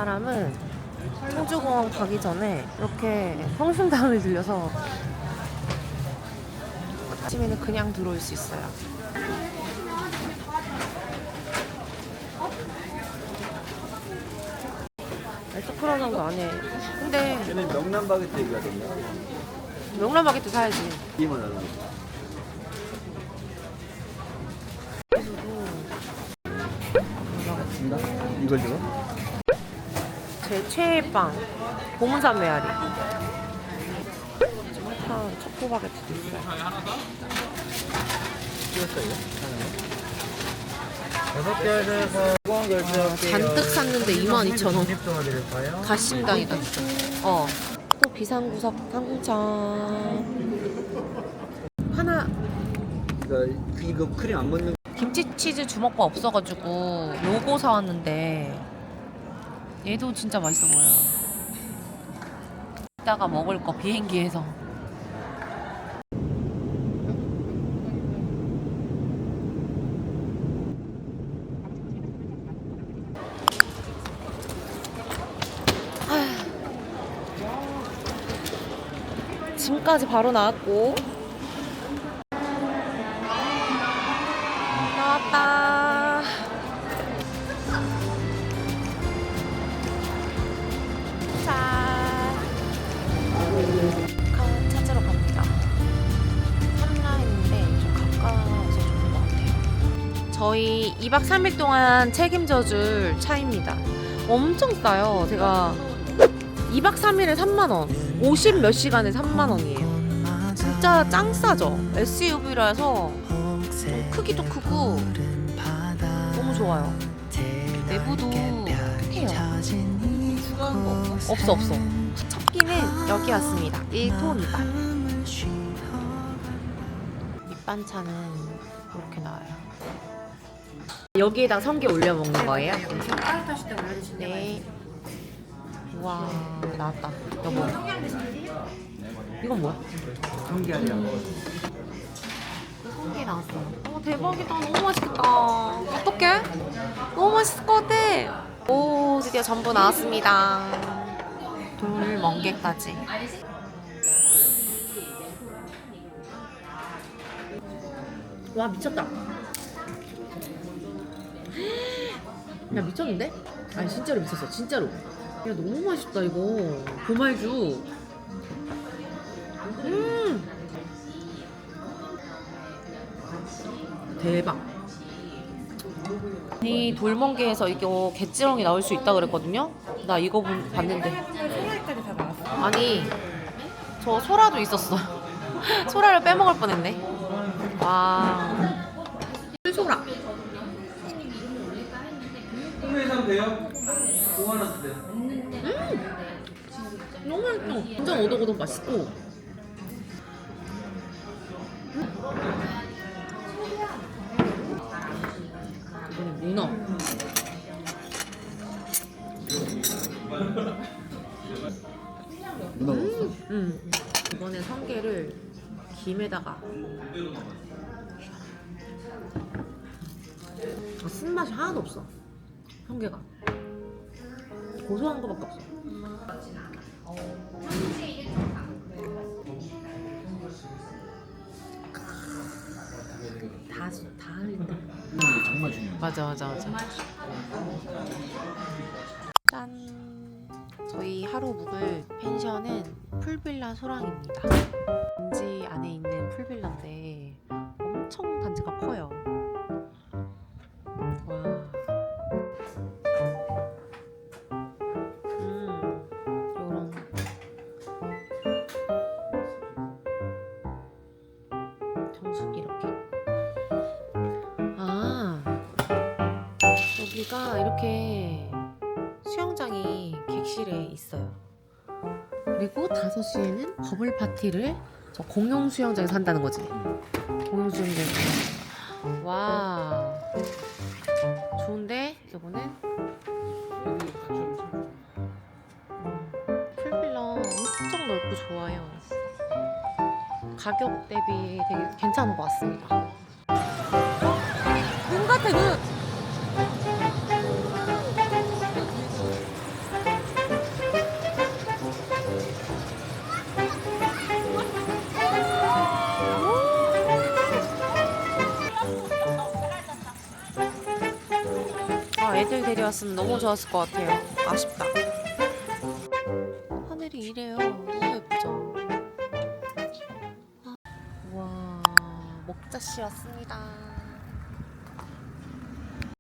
사람은 청주공원 가기 전에 이렇게 성심당을 들려서 아침에는 그냥 들어올 수 있어요. 에스프라노도 안 해. 근데 얘는 명란 바게트 얘기하던데. 명란 바게트 사야지. 이만 하는 거. 이걸 들어? 제 최애 빵 고문산 메아리. 핫한 초코 바게트도 있어요. 찍었어 이거? 여섯 개에서 무거운 결제할게요. 잔뜩 샀는데 22,000원. 도와드릴까요? 가심당이다 진짜. 또 비상구석 한국장 하나. 이거 크림 안 먹는. 김치치즈 주먹밥 없어가지고 요거 사왔는데 얘도 진짜 맛있어 보여요. 이따가 먹을 거 비행기에서. 짐까지 바로 나왔고. 나왔다. 자, 찾으러 갑니다. 삼라인인데 좀 가까워서 좋은 것 같아요. 저희 2박 3일 동안 책임져줄 차입니다. 엄청 싸요. 제가 2박 3일에 3만원, 50 몇 시간에 3만원이에요. 진짜 짱 싸죠? SUV라서 좀 크기도 크고 너무 좋아요. 내부도 해요. 없어. 첫 끼는 여기 왔습니다. 1토 밑반. 밑반찬은 이렇게 나와요. 여기에다 성게 올려 먹는 거예요? 따뜻하실 때 올려주시면 네. 우와, 나왔다. 여보. 이건 뭐야? 성게 아니야. 성게 나왔어. 대박이다. 너무 맛있겠다. 어떡해? 너무 맛있을 것 같아. 오, 드디어 전부 나왔습니다. 돌멍게까지. 와, 미쳤다. 야, 미쳤는데? 아니, 진짜로 미쳤어. 진짜로. 야, 너무 맛있다, 이거. 고말주. 대박. 이 돌멍게에서 이거 갯지렁이 나올 수 있다 그랬거든요. 나 이거 봤는데. 소라이까지 다 나왔어. 아니, 저 소라도 있었어. 소라를 빼먹을 뻔했네. 와. 꿀소라. 홍매상 돼요? 5만 주세요. 너무 맛있어. 완전 오독오독 맛있고. 이거는 문어. 문어 먹었어? 이번에 성게를 김에다가. 쓴맛이 하나도 없어. 성게가 고소한 거밖에 없어. 다 흘린다. 정말 중요해. 맞아. 짠. 저희 하루 묵을 펜션은 풀빌라 소랑입니다. 단지 안에 있는 풀빌라인데 엄청 단지가 커요. 와. 요런 정수기 이렇게. 여기가 이렇게 수영장이 객실에 있어요. 그리고 5시에는 버블 파티를 저 공용 수영장에서 한다는 거지. 공용 수영장에서. 와, 좋은데 이거는 풀빌라 엄청 넓고 좋아요. 가격 대비 되게 괜찮은 것 같습니다. 눈 같아, 눈. 왔으면 너무 좋았을 것 같아요. 아쉽다. 하늘이 이래요. 너무 예쁘죠? 와, 먹자씨 왔습니다.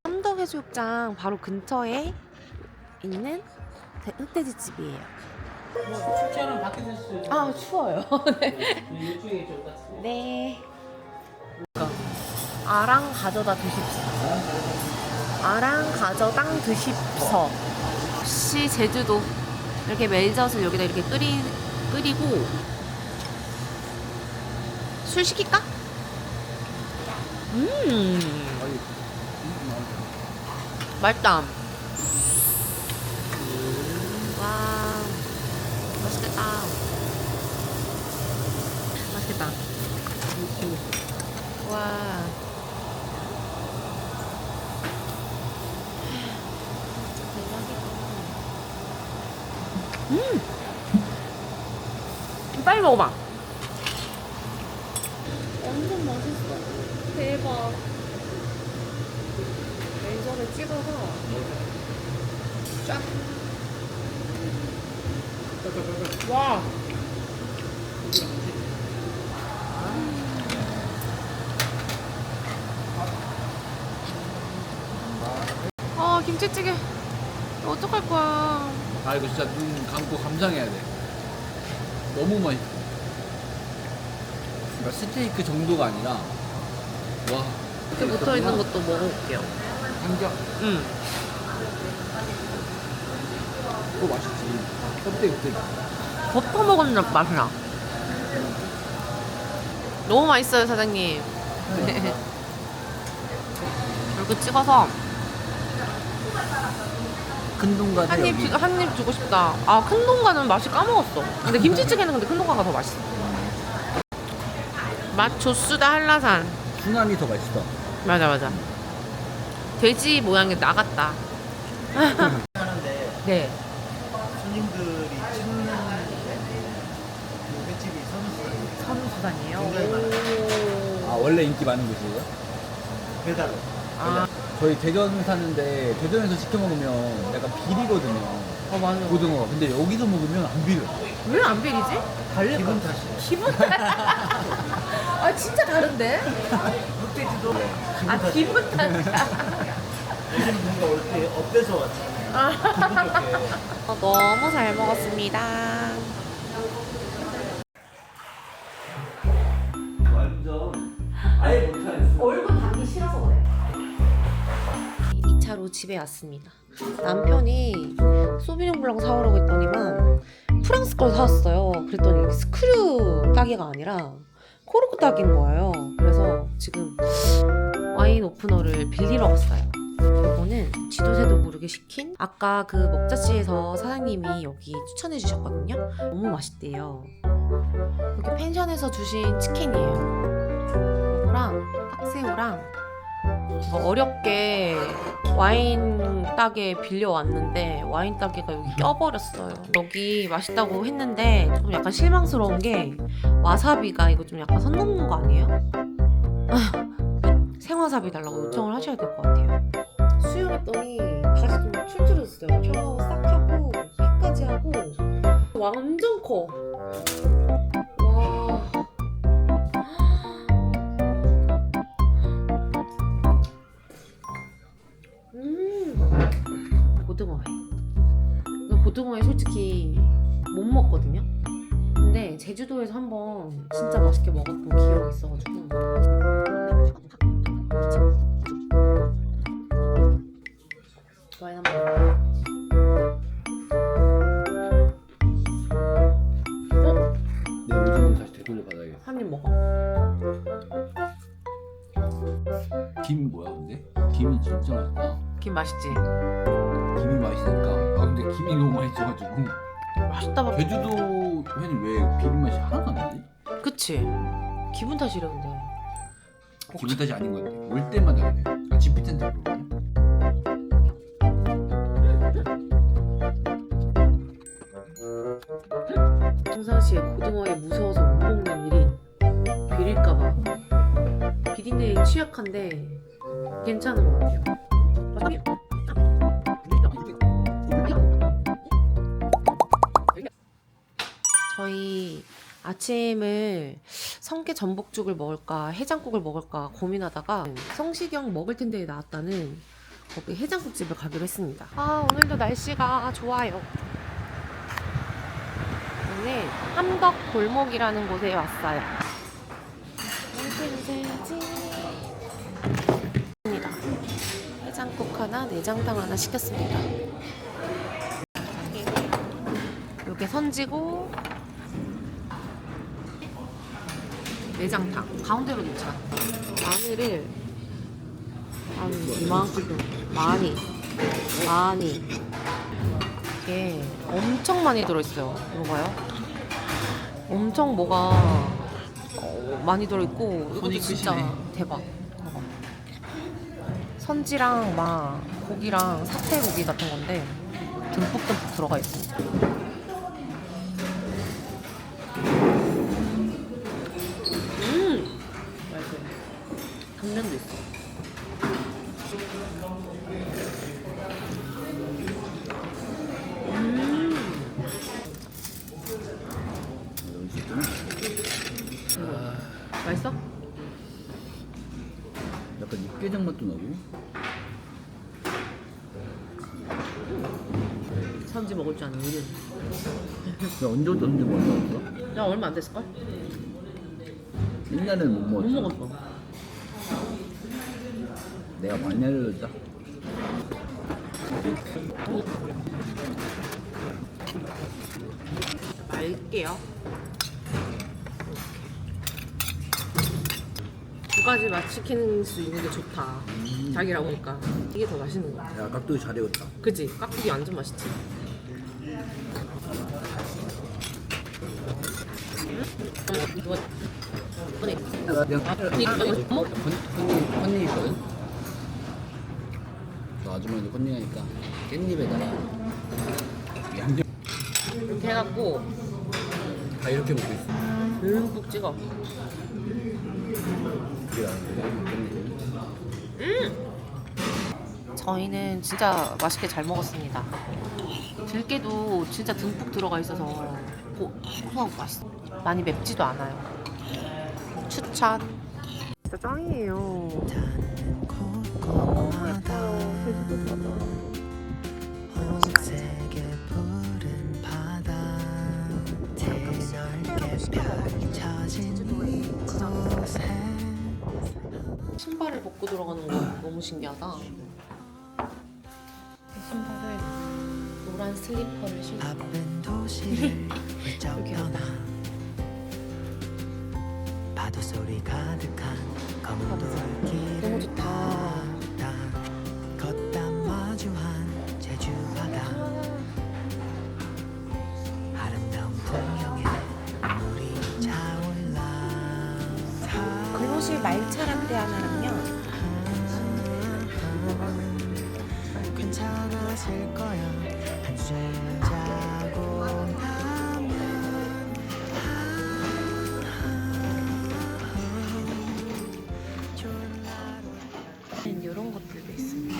삼덕해수욕장 바로 근처에 있는 흑돼지집이에요. 춥지않으면 밖에서 했어요. 아, 추워요. 이쪽에 좀 따뜻해. 네. 아랑 가져다 드십시오. 아랑 가져당 드십서. 역시 제주도. 이렇게 멜젓을 여기다 이렇게 끓이고. 술 시킬까? 맛있다. 와, 맛있겠다. 맛있겠다. 와. 빨리 먹어봐. 완전 맛있어. 대박. 멜젓을 찍어서 쫙. 와. 아, 김치찌개. 어떡할 거야. 아 이거 진짜 눈 감고 감상해야 돼. 너무 맛있어. 그러니까 스테이크 정도가 아니라 와. 이렇게 붙어 있는 것도 먹어볼게요. 삼겹. 응. 그거 맛있지. 껍데기. 버터 먹으면 맛이 나. 너무 맛있어요, 사장님. 이렇게 찍어서 큰 동가네 여기. 한입 주고 싶다. 아, 큰 동가는 맛이 까먹었어. 근데 김치찌개는 근데 큰 동가가 더 맛있어. 맛 좋수다 한라산. 순환이 더 맛있어. 맞아. 돼지 모양이 나갔다. 하는데 네. 손님들이 찍는 그 횟집이 선수예요. 선수단이에요. 굉장히 많아요. 아 원래 인기 많은 곳이에요? 배달로. 아, 저희 대전 사는데 대전에서 시켜 먹으면 약간 비리거든요. 맞아. 고등어. 근데 여기서 먹으면 안 비려. 왜 안 비리지? 다를까? 기분 탓이에요. 기분 아, 진짜 다른데? 흑돼지도 아, 기분 탓이야. 요즘 뭔가 올 때 업돼서 왔잖아요. 기분 좋게. 너무 잘 먹었습니다. 완전 아예 못하겠어. 얼굴 담기 싫어서 그래. 2차로 집에 왔습니다. 남편이 소비뇽 블랑 사오라고 했더니만 프랑스 걸 사왔어요. 그랬더니 스크류 따기가 아니라 코르크 따기인 거예요. 그래서 지금 와인 오프너를 빌리러 왔어요. 이거는 지도새도 모르게 시킨 아까 그 먹자씨에서 사장님이 여기 추천해 주셨거든요. 너무 맛있대요. 여기 펜션에서 주신 치킨이에요. 이거랑 딱새우랑 어렵게 와인 따게 빌려왔는데 와인 따개가 여기 껴버렸어요. 여기 맛있다고 했는데 좀 약간 실망스러운 게 와사비가 이거 좀 약간 선 넘는 거 아니에요? 생와사비 달라고 요청을 하셔야 될 것 같아요. 수영했더니 다시 좀 출출해졌어요. 혀 싹 하고 삐까지 하고 완전 커. 와. 고등어회. 고등어회 솔직히 못 먹거든요. 근데 제주도에서 한번 진짜 맛있게 먹었던 기억이 있어가지고. 와인 한번. 내 의견을 다시 되돌려 받아야겠어. 한 입 먹어. 김 뭐야 근데? 김이 진짜 맛있다. 김 맛있지? 김이 맛있으니까. 아 근데 김이 너무 맛있어가지고. 맛있다 맛. 제주도 회는 왜 비린 맛이 하나도 안 나지? 그치? 기분 탓이래 근데. 기분 탓이 아닌 것 같아. 올 때마다 그래. 아, GP한테 물어보냐? 평상시에 고등어에 무서워서 못 먹는 일이 비릴까봐. 비린내에 취약한데 괜찮은 것 같아요. 저희 아침을 성게 전복죽을 먹을까 해장국을 먹을까 고민하다가 성시경 먹을 텐데 나왔다는 거기 해장국집을 가기로 했습니다. 아, 오늘도 날씨가 좋아요. 오늘 함덕 골목이라는 곳에 왔어요. 해장국 하나, 내장탕 하나 시켰습니다. 요게 선지고 내장탕 가운데로 놓자. 마늘을 한 이만큼 많이 이게 엄청 많이 들어있어요. 이거 봐요. 엄청 뭐가 많이 들어있고 이것도 손이 진짜 크시네. 대박. 선지랑 막 고기랑 사태고기 같은 건데 듬뿍듬뿍 들어가 있습니다. 맛있어. 당면도 있어. 맛있어? 약간 육개장 맛도 나고. 선지 먹을 줄 아는 우리는. 야, 언제부터 선지 먹었어? 야, 얼마 안 됐을걸? 옛날에는 못 못 먹었어. 먹었어. 내가 많이 알려줬다. 말게요. 두 가지 맛 시키는 수 있는 게 좋다. 자기라고 하니까 이게 더 맛있는 거야. 야, 깍두기 잘 익었다. 그치? 깍두기 완전 맛있지? 이거 아니 컨닝 있거든? 저 아주머니도 컨닝하니까 깻잎에다가 양념 이렇게 해갖고 다 이렇게 먹고 있어. 듬뿍 찍어. 그게 깻잎. 저희는 진짜 맛있게 잘 먹었습니다. 들깨도 진짜 듬뿍 들어가 있어서 고소하고 맛있어. 많이 맵지도 않아요. 추천. 진짜 짱이에요. 너무 예뻐요. 제주도 바다. 색의 푸른 바다 드넓게 펼쳐진 이곳에 신발을 벗고 들어가는 거 너무 신기하다. 신발을 노란 슬리퍼를 신고 바쁜 도시를 훌쩍 떠나 파도 소리 가득한 검은 너무 돌길을 좋다. 따라 걷다 마주한 제주 바다 아름다운 풍경에 물이 차올라 글로시 말차라떼 하나랑요. 괜찮아질 거야 한숨 자고 나면 이런 것들도 있습니다.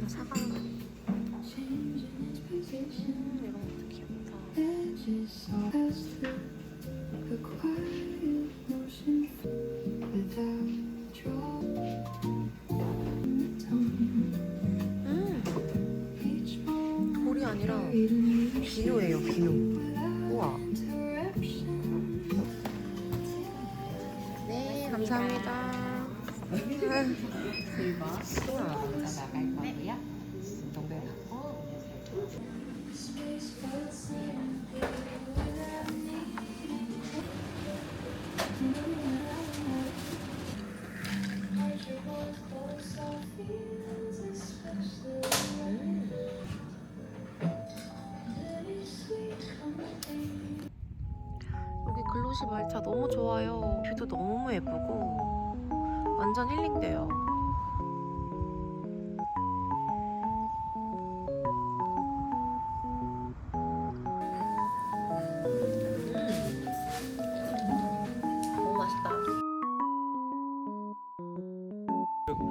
사과. 이런 것도 귀엽다. 돌이 아니라 비누예요, 비누. 우와. 네, 감사합니다. 여기 글로시 말차 너무 좋아요. 뷰도 너무 예쁘고 완전 힐링돼요. 너무 맛있다.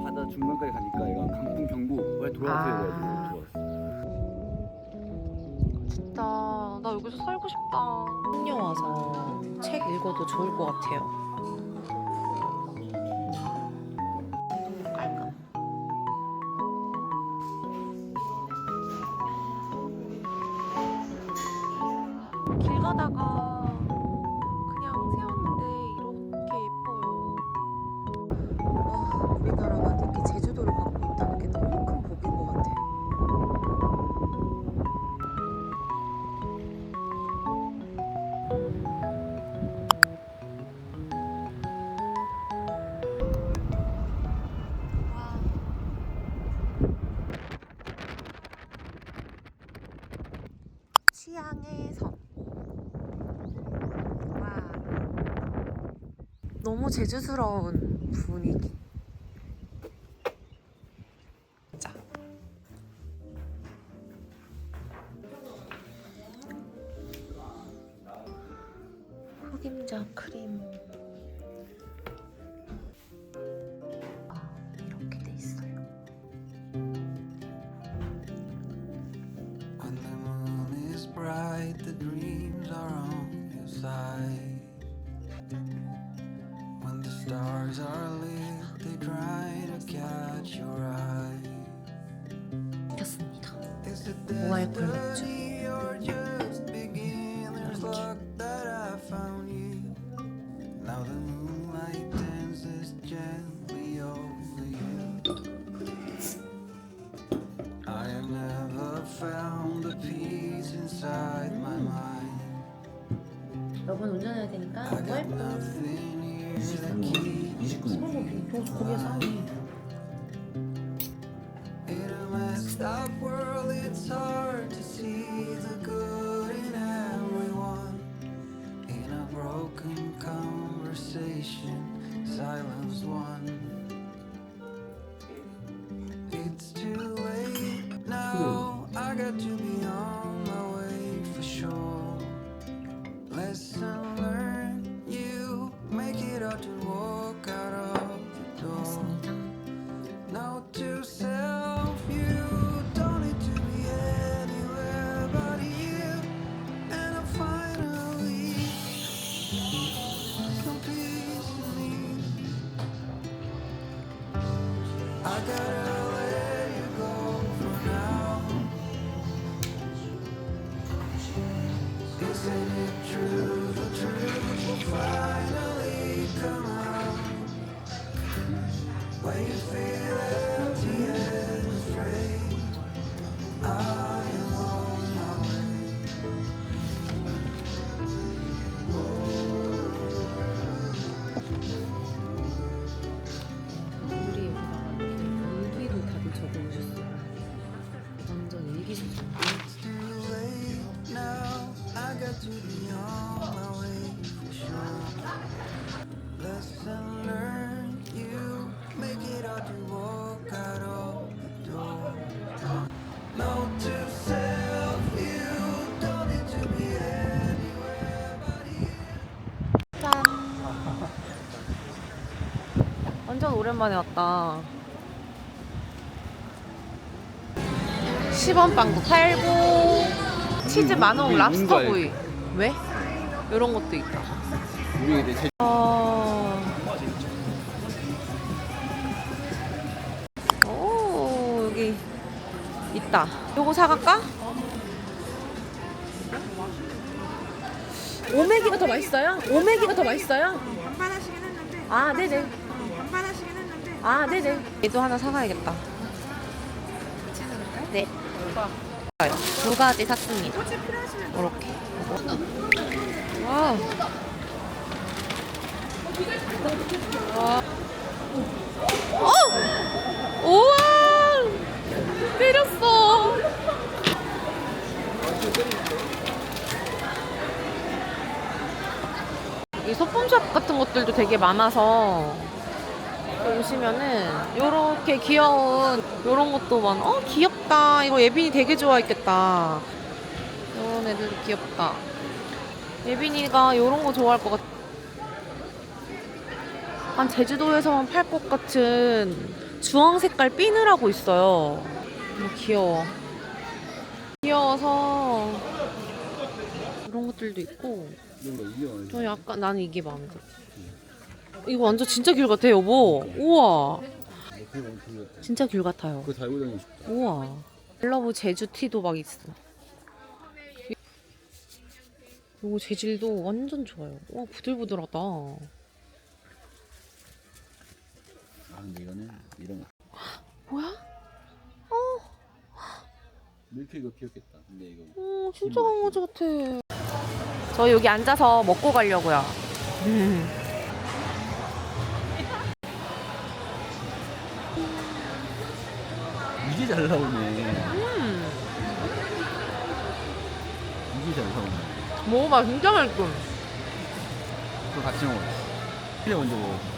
바다 중간까지 가니까 얘가 강풍 경보 왜 돌아가서 해가지고 좋았어. 진짜 나 여기서 살고 싶다. 한여 와서 책 읽어도 좋을 것 같아요. 깔끔. 길 가다가 그냥 세웠는데 이렇게 예뻐요. 와, 우리나라가 이렇게 제주도를 갖고 있다는 게 너무 큰 복인 것 같아요. 취향의 선. 와. 너무 제주스러운 분위기. 자. 흑임자 크림. 아, 이렇게 돼 있어요. When the moon is bright, the dreams are on your side. When the stars are lit, they try to catch your eye. 켰습니다. Is it 무알콜 맥주. destiny or just beginner's luck that I found you? Now the moonlight dances gently over you. I have never found the peace inside my mind. 여러분 운전해야 되니까 I got nothing here that keeps 29분. 거기에 싸우니. in a messed up world. It's hard to see the good in everyone. In a broken conversation, silence won. It's too late now. I got to be on my way for sure. Lesson learned. You make it out to walk out of the door. Note to self, you don't need to be anywhere but here. And I'm finally some peace in me. I gotta let you go for now. Isn't it true? The truth will finally come out. When you feel empty and afraid, I am on my way. 우리 여기다가 일기도 다들 적어오셨어요. 완전 일기 적어. It's too late now. I got to be on my way for sure. Lesson learned. You make it hard to walk out of the door. Note to self. You don't need to be anywhere but here. 짠. 완전 오랜만에 왔다. 10원 빵도 팔고 치즈 만원 우리 랍스터 뭔가 구이. 왜? 이런 것도 있다. 우리 이제 제주 오, 여기 있다. 요거 사갈까? 오메기가 더 맛있어요? 오메기가 더 맛있어요? 반반하시긴 했는데. 아, 네네. 반반하시긴 했는데. 아, 네네. 얘도 하나 사가야겠다. 네. 두 가지 샀습니다. 이렇게. 와. 와. 우와! 때렸어. 이 소품샵 같은 것들도 되게 많아서 오시면은 요렇게 귀여운 요런 것도 많아. 귀엽다. 이거 예빈이 되게 좋아했겠다. 요런 애들도 귀엽다. 예빈이가 요런 거 좋아할 것 같아. 한 제주도에서만 팔 것 같은 주황 색깔 핀을 하고 있어요. 너무 귀여워. 귀여워서 이런 것들도 있고. 이런 거 이게 저 약간 나는 이게 마음에 들어. 이거 완전 진짜 귤 같아 여보. 우와. 진짜 귤 같아요. 그거 달고 다니고 싶다. 우와. 멜러브 제주 티도 막 있어. 이거 재질도 완전 좋아요. 와 부들부들하다. 아 근데 이거는 이런 거. 뭐야? 밀크 이거 귀엽겠다. 근데 이거 진짜 강아지 같아. 저 여기 앉아서 먹고 가려고요. 이게 잘 나오네. 이게 잘 나오네. 먹어봐 진짜 맛있어. 그거 같이 먹어. 그냥 먼저 먹어.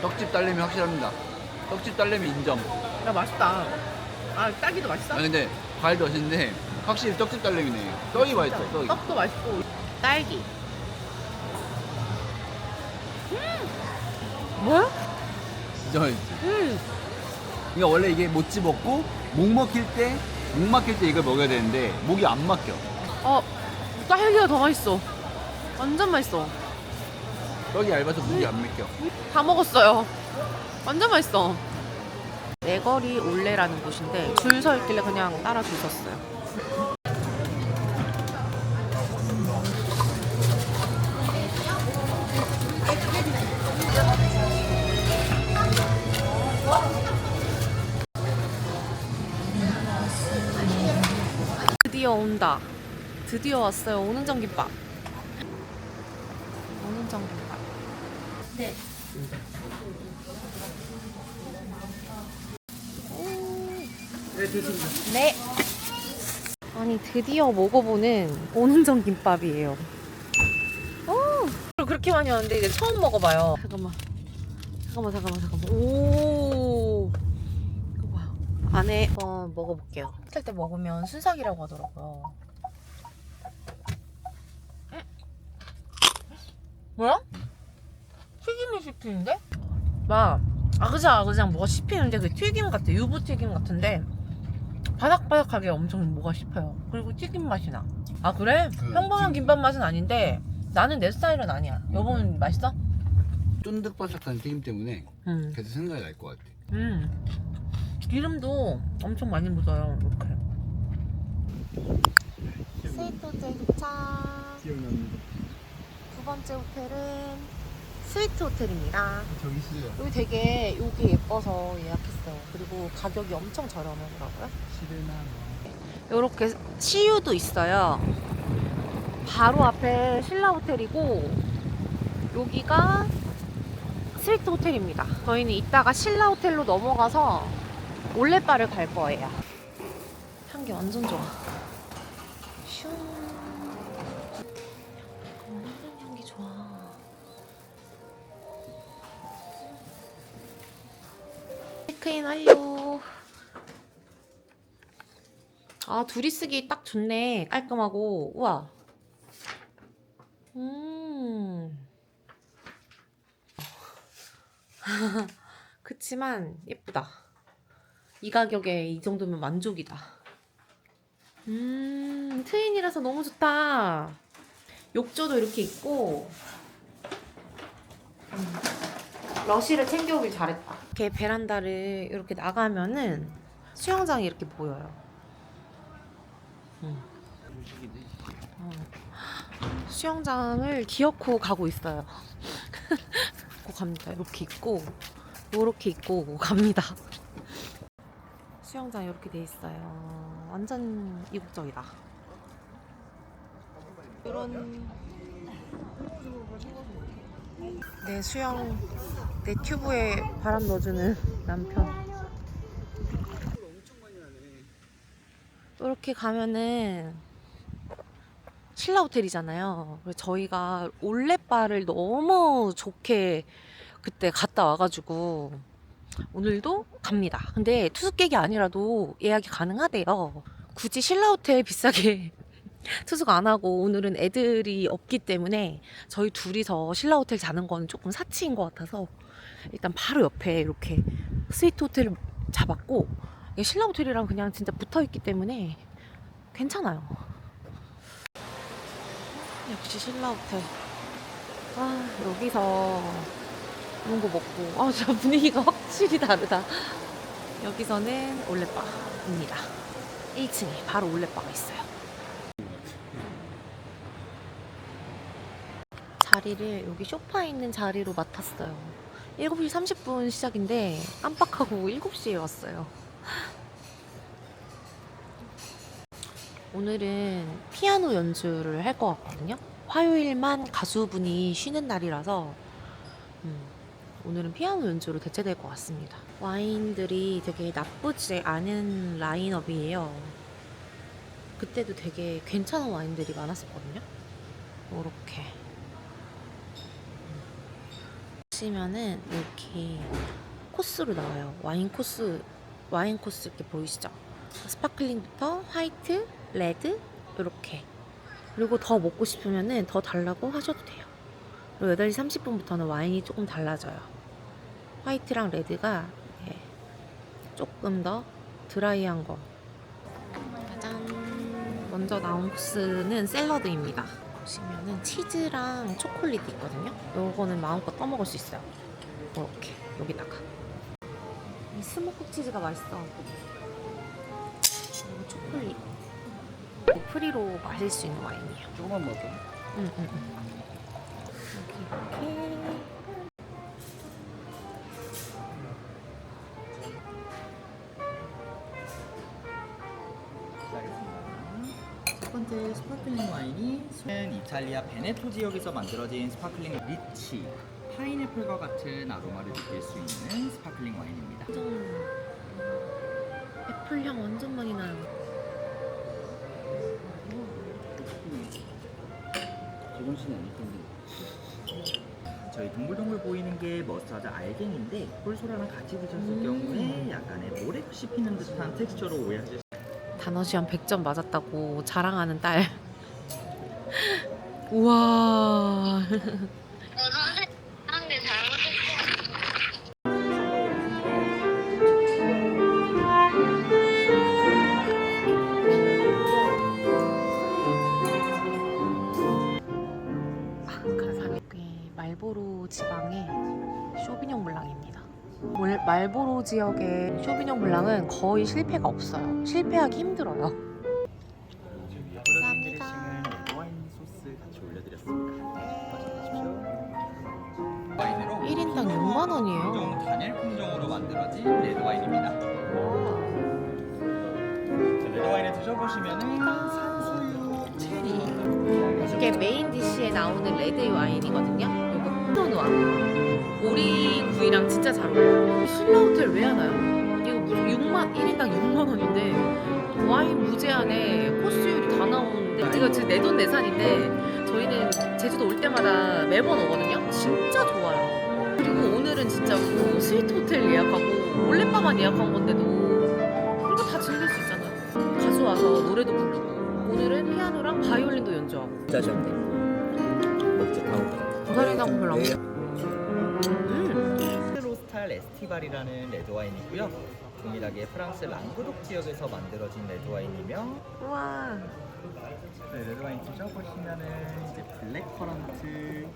떡집 딸내미 확실합니다. 떡집 딸내미 인정. 야 맛있다. 아 딸기도 맛있어? 아 근데 과일도 맛있는데 확실히 떡집 딸내미네. 떡이 맛있어. 떡이. 떡도 맛있고 딸기. 뭐야? 진짜 맛있지. 그러니까 원래 이게 모찌 먹고 목 막힐 때 이걸 먹어야 되는데 목이 안 막혀. 딸기가 더 맛있어. 완전 맛있어. 떡이 얇아서 목이 안 막혀. 다 먹었어요. 완전 맛있어. 내거리 올레라는 곳인데 줄 서 있길래 그냥 따라 주셨어요. 드디어 온다. 드디어 왔어요. 오는정 김밥. 오는정 김밥. 네. 아니 드디어 먹어보는 오는정 김밥이에요. 그렇게 많이 왔는데 이제 처음 먹어봐요. 잠깐만. 오. 이거 뭐야? 안에 먹어볼게요. 살 때 먹으면 순삭이라고 하더라고요. 뭐야? 튀김이 씹히는데? 막 아그작아그작 뭐가 씹히는데 그 튀김 같아. 유부 튀김 같은데 바삭바삭하게 엄청 뭐가 씹혀요. 그리고 튀김 맛이 나. 아 그래? 평범한 김밥 맛은 아닌데 나는 내 스타일은 아니야. 여보는 맛있어? 쫀득바삭한 튀김 때문에 계속 생각이 날 것 같아. 기름도 엄청 많이 묻어요. 이렇게. 스위트 호텔 도착. 기억납니다. 두 번째 호텔은 스위트 호텔입니다. 저기 있어요. 여기 되게 여기 예뻐서 예약했어요. 그리고 가격이 엄청 저렴하더라고요. 이렇게 CU도 있어요. 바로 앞에 신라 호텔이고 여기가 스위트 호텔입니다. 저희는 이따가 신라 호텔로 넘어가서 올레바를 갈 거예요. 향기 완전 좋아. 슝. 완전 향기 좋아. 체크인 완료. 아 둘이 쓰기 딱 좋네. 깔끔하고. 우와. 그치만 예쁘다. 이 가격에 이 정도면 만족이다. 트윈이라서 너무 좋다. 욕조도 이렇게 있고. 러쉬를 챙겨오길 잘했다. 이렇게 베란다를 이렇게 나가면은 수영장이 이렇게 보여요. 수영장을 기어코 가고 있어요. 고 갑니다. 이렇게 있고 이렇게 있고 갑니다. 수영장 이렇게 돼 있어요. 완전 이국적이다. 이런 내 수영 내 튜브에 바람 넣어주는 남편. 이렇게 가면은 신라 호텔이잖아요. 그래서 저희가 올레바를 너무 좋게 그때 갔다 와가지고 오늘도 갑니다. 근데 투숙객이 아니라도 예약이 가능하대요. 굳이 신라호텔 비싸게 투숙 안 하고 오늘은 애들이 없기 때문에 저희 둘이서 신라호텔 자는 건 조금 사치인 것 같아서 일단 바로 옆에 이렇게 스위트 호텔을 잡았고, 이게 신라호텔이랑 그냥 진짜 붙어있기 때문에 괜찮아요. 역시 신라호텔. 아, 여기서 이런 거 먹고, 진짜 분위기가 확실히 다르다. 여기서는 올레바입니다. 1층에 바로 올레바가 있어요. 자리를 여기 소파에 있는 자리로 맡았어요. 7시 30분 시작인데 깜빡하고 7시에 왔어요. 오늘은 피아노 연주를 할 것 같거든요. 화요일만 가수분이 쉬는 날이라서 오늘은 피아노 연주로 대체될 것 같습니다. 와인들이 되게 나쁘지 않은 라인업이에요. 그때도 되게 괜찮은 와인들이 많았었거든요. 이렇게 보시면은 이렇게 코스로 나와요. 와인 코스 이렇게 보이시죠? 스파클링부터 화이트, 레드 이렇게. 그리고 더 먹고 싶으면은 더 달라고 하셔도 돼요. 그리고 8시 30분부터는 와인이 조금 달라져요. 화이트랑 레드가 조금 더 드라이한 거. 짜잔. 먼저 나온 코스는 샐러드입니다. 보시면은 치즈랑 초콜릿 있거든요. 요거는 마음껏 떠먹을 수 있어요. 이렇게 여기다가. 이 스모크 치즈가 맛있어. 그리고 초콜릿. 프리로 마실 수 있는 와인이에요. 조금만 먹어. 여기 이렇게. 첫 번째 스파클링 와인이 이탈리아 베네토 지역에서 만들어진 스파클링 리치 파인애플과 같은 아로마를 느낄 수 있는 스파클링 와인입니다. 완전 애플향 완전 많이 나요. 조금 씨는 아닐 텐데. 저희 동글동글 보이는 게 머스타드 알갱인데 꿀소라랑 같이 드셨을 경우에 약간의 모래 씹히는 듯한 텍스처로 오해하실 수 단어 시험 100점 맞았다고 자랑하는 딸. 우와. 감사합니다. 말보로 지방의 쇼비뇽 블랑입니다. 말보로 지역의 쇼비뇽 블랑은 거의 실패가 없어요. 실패하기 힘들어요. 드레싱은 레드와인 소스 같이 올려드렸습니다. 맛있으십시오. 와인으로 1인당 6만 원이에요. 공정 단일 품종으로 만들어진 레드와인입니다. 레드와인을 드셔보시면은 산수유, 체리 이게 메인 디시에 나오는 레드 와인이거든요. 이거 피노누아 오리구이랑 진짜 잘 어울려요. 신라호텔 왜 하나요? 이거 1인당 6만 원인데 와인 무제한에 코스율이 다 나오는데, 이거 지금 내돈내산인데 저희는 제주도 올 때마다 매번 오거든요. 진짜 좋아요. 그리고 오늘은 진짜 뭐 스위트 호텔 예약하고 올레바만 예약한 건데도 이거 다 즐길 수 있잖아요. 가수 와서 노래도 부르고, 오늘은 피아노랑 바이올린도 연주하고. 짜셨네. 먹자 다음. 고사리당 별로 안 먹어. 로스탈 에스티발이라는 레드와인이고요. 동일하게 프랑스 랑구독 지역에서 만들어진 레드와인이며 우와. 레드와인 드셔보시면은 이제 블랙커런트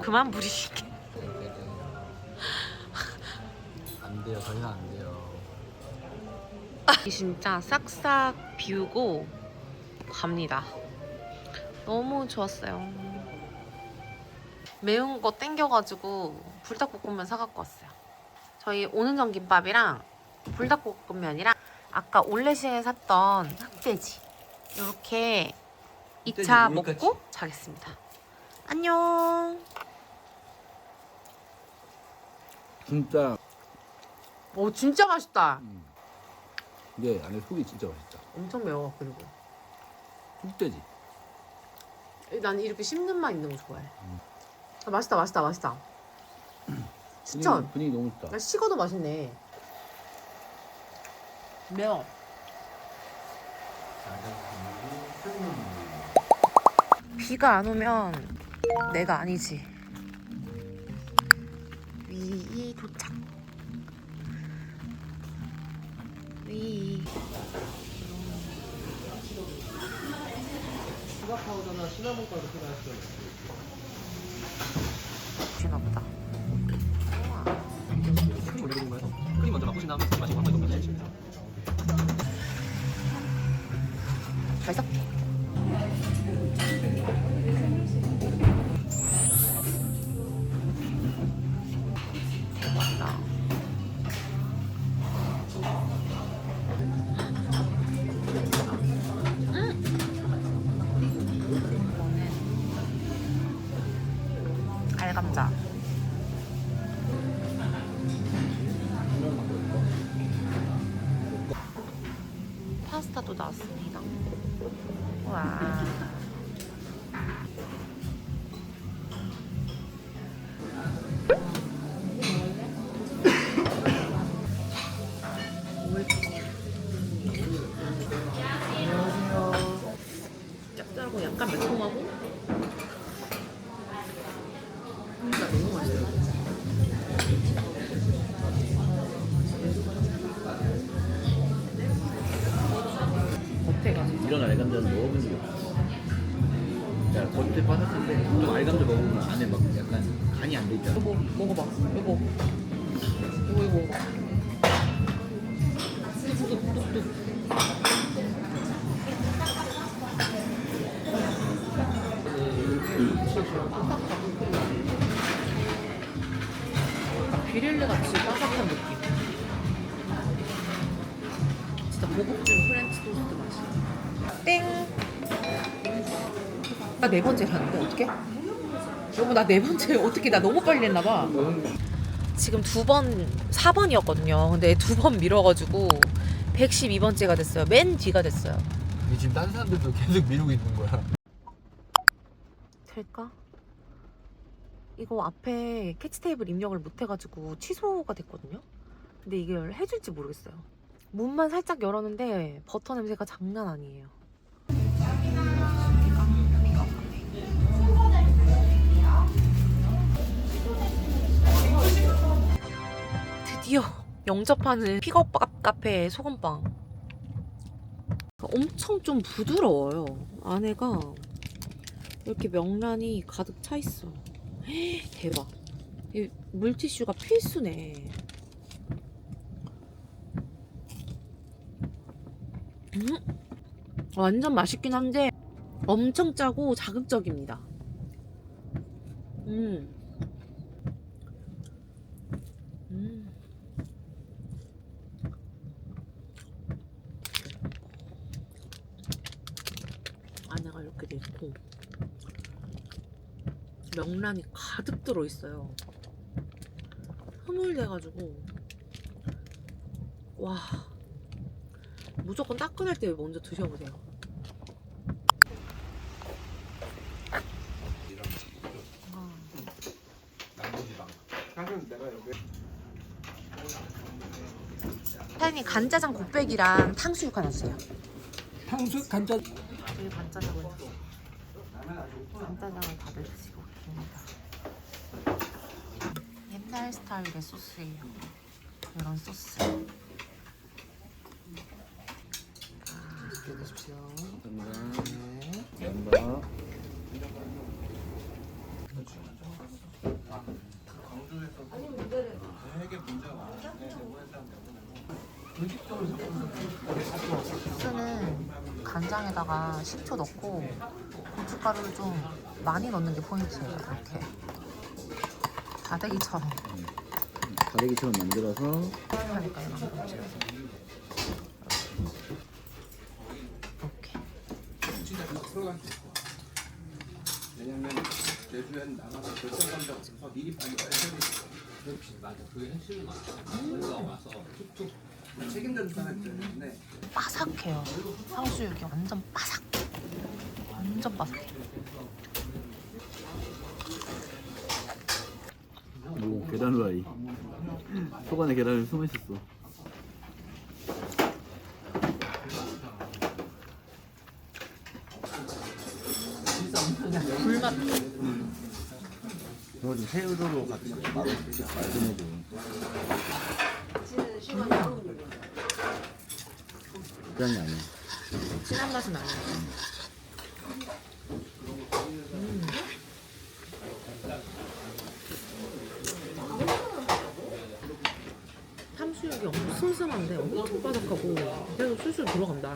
그만 부리시게. 안 돼요. 더 이상 안 돼요. 진짜 싹싹 비우고 갑니다. 너무 좋았어요. 매운 거 땡겨가지고 불닭볶음면 사갖고 왔어요. 저희 오는 전 김밥이랑 불닭볶음면이랑 아까 올레시에 샀던 흑돼지 이렇게 2차 먹고 자겠습니다. 안녕. 진짜 오, 진짜 맛있다. 이게 안에 속이 진짜 맛있다. 엄청 매워. 그리고 흑돼지. 난 이렇게 씹는 맛 있는 거 좋아해. 아, 맛있다. 진짜 분위기 너무 좋다. 식어도 맛있네. 매워. 비가 안 오면 내가 아니지. 위 도착. 위. 수박 파우더나 시나몬 가루 필요하시죠? 주나 보다. 크림 올려드린 거여서 크림 먼저 맛보신 다음에 술 마시고 한 번에 넣으면 되죠. 맛있어? 맛있다. 이거는 알감자. 파스타도 나왔습니다. 와. 짭짤하고 약간 매콤하고. 나 너무 맛있어요. 겉에가 이런 알감자는 먹어본 적이 없어. 야, 겉에 바삭한데 좀 알감자 먹으면 안에 막 약간 간이 안 돼 있잖아. 여보 먹어봐. 여보. 이거. 뚝뚝뚝뚝. 약간 비릴레 같이 바삭한 느낌. 진짜 고급진 프렌치 토스트 맛이야. 땡. 나 네 번째 가는데 어떡해? 여보 나 네 번째 어떻게 나 너무 빨리 했나봐. 지금 4번이었거든요. 근데 2번 밀어가지고 112번째가 됐어요. 맨 뒤가 됐어요. 지금 다른 사람들도 계속 미루고 있는 거야. 될까? 이거 앞에 캐치 테이블 입력을 못 해가지고 취소가 됐거든요. 근데 이걸 해줄지 모르겠어요. 문만 살짝 열었는데 버터 냄새가 장난 아니에요. 드디어 영접하는 픽업 카페의 소금빵. 엄청 좀 부드러워요. 안에가 이렇게 명란이 가득 차 있어. 대박. 이 물티슈가 필수네. 완전 맛있긴 한데 엄청 짜고 자극적입니다. 안에가 이렇게 돼 있고 명란이 가득 들어있어요. 흐물돼가지고 와 무조건 따끈할 때 먼저 드셔보세요. 사장님 간짜장 곱빼기랑 탕수육 하나 주세요. 탕수육 간짜 여기 간짜장을 다들 드시고 계십니다. 옛날 스타일의 소스예요. 이런 소스. 드십시오. 감사합니다. 소스는 간장에다가 식초 넣고 고춧가루를 좀 많이 넣는 게 포인트예요. 이렇게 다대기처럼 다대기처럼 만들어서 하니까 이렇게. 왜냐면 제주엔 나가서 결정관장 없어서 미리 빨리 그렇지 맞아 그게 핵심인 것 같아 우리가 와서 툭툭 책임져줄 사람이 때문에 바삭해요. 탕수육이 완전 바삭. 완전 바삭해. 오 계란 후라이. 속 안에 계란이 숨어 있었어. 그냥 불맛. 이거 좀 새우도로 같이 말아내고. 그런 게 아니야. 진한 맛은 아니에요. 탕수육이 엄청 슴슴한데 엄청 바삭하고 그래도 술술 들어간다.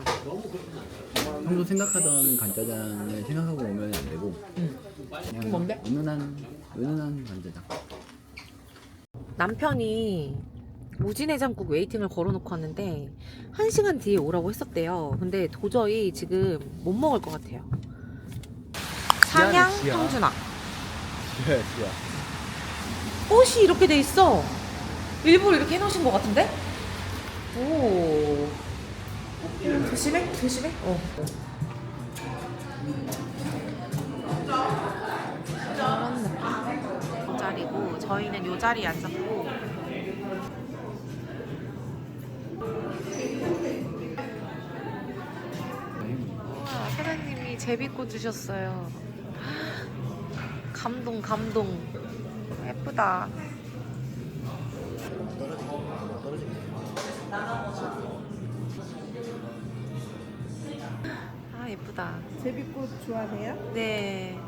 평소 생각하던 간짜장을 생각하고 오면 안 되고. 그냥 뭔데? 은은한 간짜장. 남편이 무진해장국 웨이팅을 걸어놓고 왔는데 1시간 뒤에 오라고 했었대요. 근데 도저히 지금 못 먹을 것 같아요. 상향 지야. 형준아. 지야. 옷이 이렇게 돼 있어. 일부러 이렇게 해놓으신 것 같은데? 오. 조심해? 조심해? 어. 이 자리고 저희는 이 자리에 앉았고 우와, 사장님이 제비꽃 주셨어요. 감동 감동. 예쁘다. 아 예쁘다. 제비꽃 좋아하세요? 네.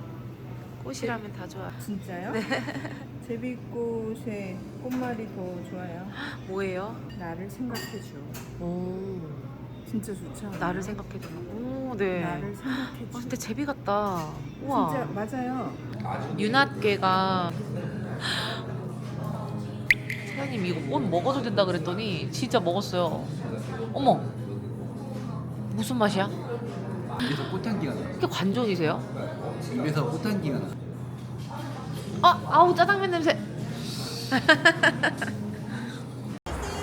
꽃이라면 다 좋아. 진짜요? 제비꽃의 꽃말이 더 좋아요. 뭐예요? 나를 생각해줘. 오. 진짜 좋죠? 나를 생각해줘. 오, 네. 나를 생각해줘. 근데 제비 같다. 우와. 진짜 맞아요. 윤앗괴가 사장님 이거 꽃 먹어도 된다 그랬더니 진짜 먹었어요. 어머. 무슨 맛이야? 입에서 꽃향기가 나. 이렇게 관종이세요? 입에서 꽃향기가 나. 아우 짜장면 냄새.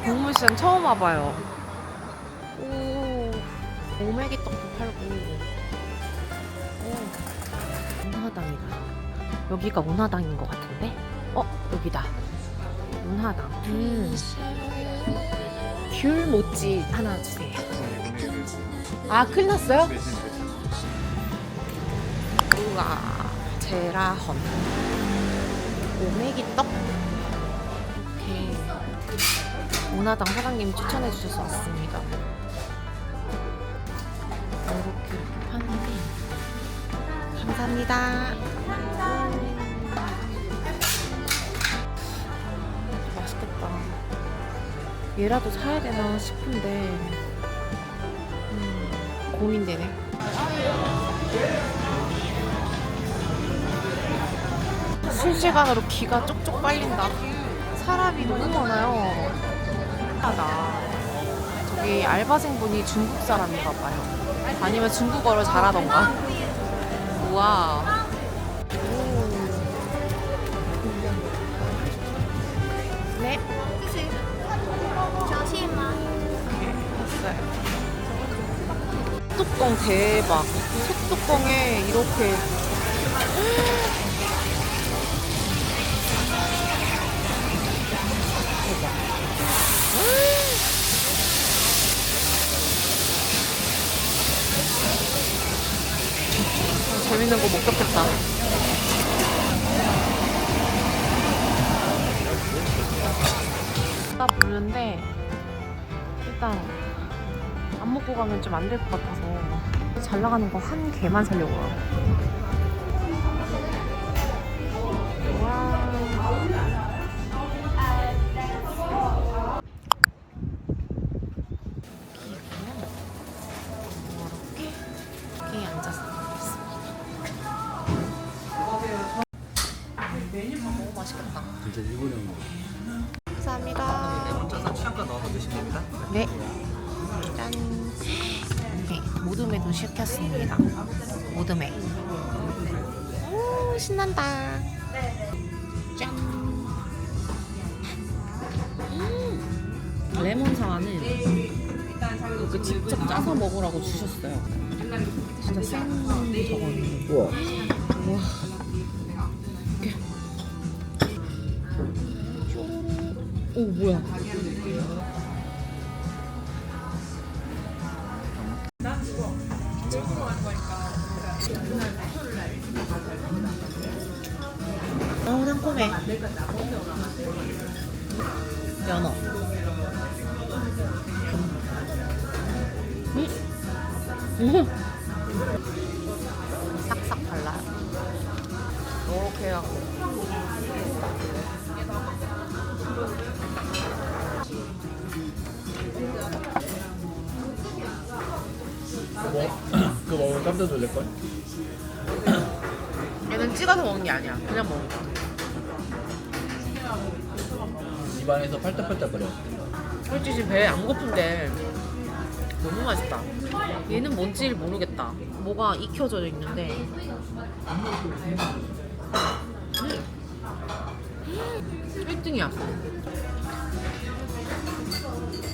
동물시장 처음 와봐요. 오, 오메기 떡도 팔고. 오, 운하당이다. 여기가 운하당인 것 같은데? 여기다. 운하당. 귤 모찌 하나 주세요. 아, 큰일 났어요? 우와, 제라헌. 오메기 떡. 이렇게 운하당 사장님이 추천해 주셔서 왔습니다. 이렇게 파는데 감사합니다. 맛있겠다. 얘라도 사야 되나 싶은데 고민되네. 실시간으로 기가 쪽쪽 빨린다. 사람이 너무 많아요. 하다. 저기 알바생분이 중국 사람인가 봐요. 아니면 중국어를 잘하던가. 우와. 네. 됐어요. 뚜껑 대박. 소뚜껑에 이렇게. 재밌는 거 목격했다. 나 모르는데 일단 안 먹고 가면 좀 안 될 것 같아서 잘 나가는 거 한 개만 살려고. 와. 이렇게 앉아서 너무 맛있겠다. 진짜 일본형 먹어. 감사합니다. 먼저 취향가 넣어서 드시면 됩니다. 네. 짠. 네, 모듬회도 시켰습니다. 모듬회. 오, 신난다. 짠. 레몬 사와는 이렇게 직접 짜서 먹으라고 주셨어요. 진짜 생 저거는. 우와. 와. 오, 뭐야. 소매. 연어. 싹싹 발라요. 이렇게 해갖고. 그거 먹으면 깜짝 놀랄걸? 얘는 찍어서 먹는 게 아니야. 그냥 먹는 거야. 입안에서 팔딱팔딱거려. 솔직히 지금 배에 안 고픈데 너무 맛있다. 얘는 뭔지 모르겠다. 뭐가 익혀져 있는데 1등이야.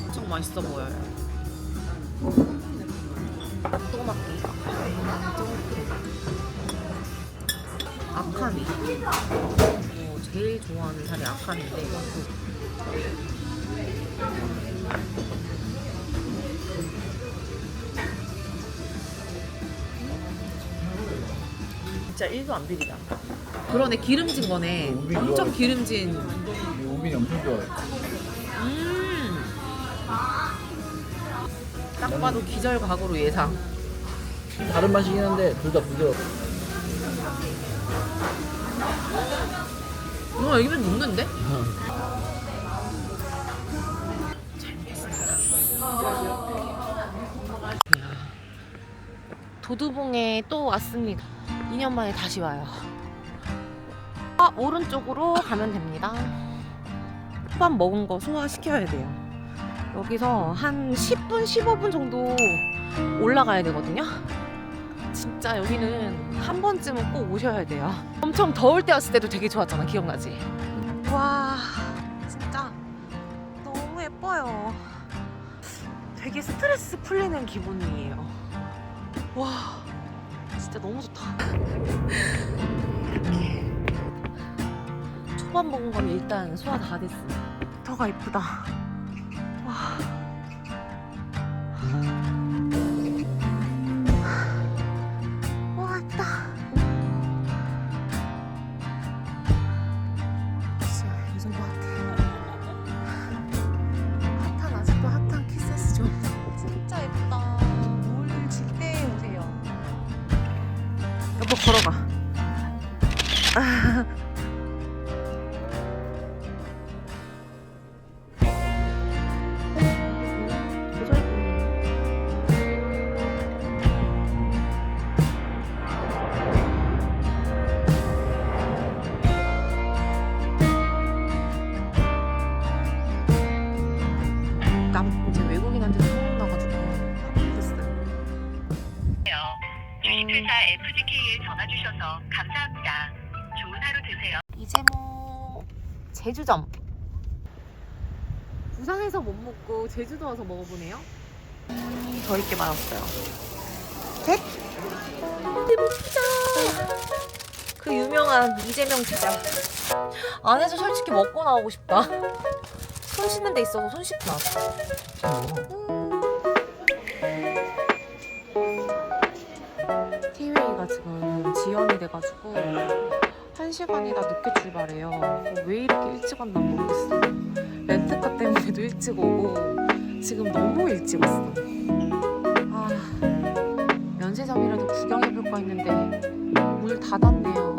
엄청 맛있어 보여요. 또막기. 아카미. 제일 좋아하는 살이 아카미인데 진짜 1도 안 비리다. 그러네, 기름진 거네. 우빈 엄청 좋아해. 기름진. 우빈이 엄청 좋아해. 딱 봐도 기절각오로 예상. 다른 맛이긴 한데 둘 다 부드러워. 여기면 녹는데? 도두봉에 또 왔습니다. 2년 만에 다시 와요. 오른쪽으로 가면 됩니다. 초밥 먹은 거 소화시켜야 돼요. 여기서 한 10분, 15분 정도 올라가야 되거든요. 진짜 여기는 한 번쯤은 꼭 오셔야 돼요. 엄청 더울 때 왔을 때도 되게 좋았잖아. 기억나지? 와, 진짜 너무 예뻐요. 되게 스트레스 풀리는 기분이에요. 와, 진짜 너무 좋다. 이렇게 초밥 먹은 건 일단 소화 다 됐어. 터가 예쁘다. 와. 와, 예쁘다. 진짜 요즘 것 같아. 핫한, 아직도 핫한 키세스 좀. 진짜 예쁘다. 올 집대에 오세요. 여보, 걸어가. 이제 외국인한테 소문나가지고 됐어요. 64 FGK에 전화 주셔서 감사합니다. 좋은 하루 되세요. 이제모 제주점. 부산에서 못 먹고 제주도 와서 먹어보네요. 더 있게 많았어요. 셋. 이모 피자. 그 유명한 이재명 피자. 안에서 솔직히 먹고 나오고 싶다. 손 씻는 데 있어서 손 씻고 나왔어. 티웨이가 지금 지연이 돼가지고 1시간이나 늦게 출발해요. 왜 이렇게 일찍 왔나 모르겠어. 렌트카 때문에도 일찍 오고 지금 너무 일찍 왔어. 면세점이라도 구경해볼까 했는데 문 닫았네요.